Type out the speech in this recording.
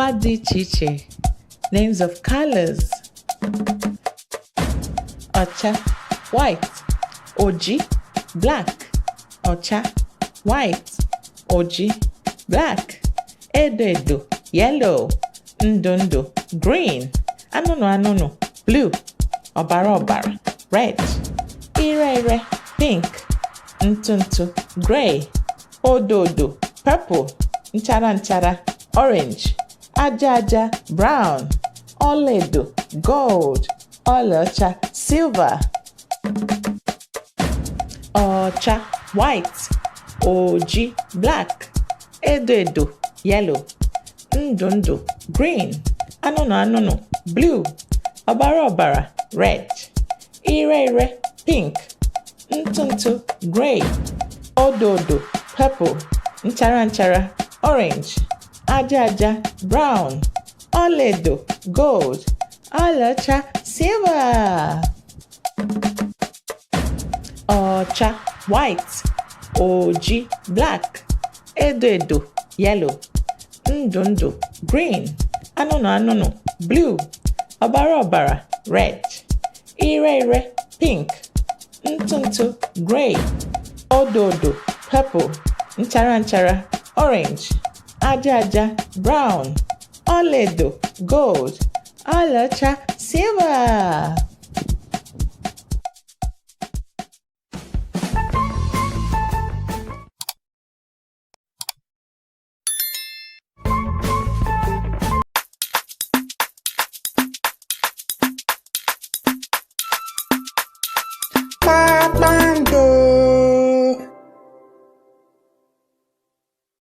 Agwa dị iche iche. Names of colors. Ọcha, white. Ojii, black. Ọcha, white. Ojii, black. Edo edo, yellow. Ndụ ndụ, green. Anụnụ anụnụ, blue. Ọbara ọbara, red. Ire ire, pink. Ntụ ntụ, gray. Odo odo, purple. Nchara nchara, orange. Aja aja, brown. Ọla edo, gold. Ola Ocha, silver. Ọcha, white. Ojii, black. Edo edo, yellow. Ndụ ndụ, green. Anụnụ anụnụ, blue. Ọbara ọbara, red. Ire ire, pink. Ntụ ntụ, gray. Odo odo, purple. Nchara nchara, orange. Aja aja, brown. Ọla edo, gold. Ola Ocha, silver. Ọcha, white. Ojii, black. Edo edo, yellow. Ndụ ndụ, green. Anụnụ anụnụ, blue. Ọbara ọbara, red. Ire ire, pink. Ntụ ntụ, gray. Odo odo, purple. Nchara nchara, orange. Aja aja, brown. Ọla edo, gold. Ola Ocha, silver.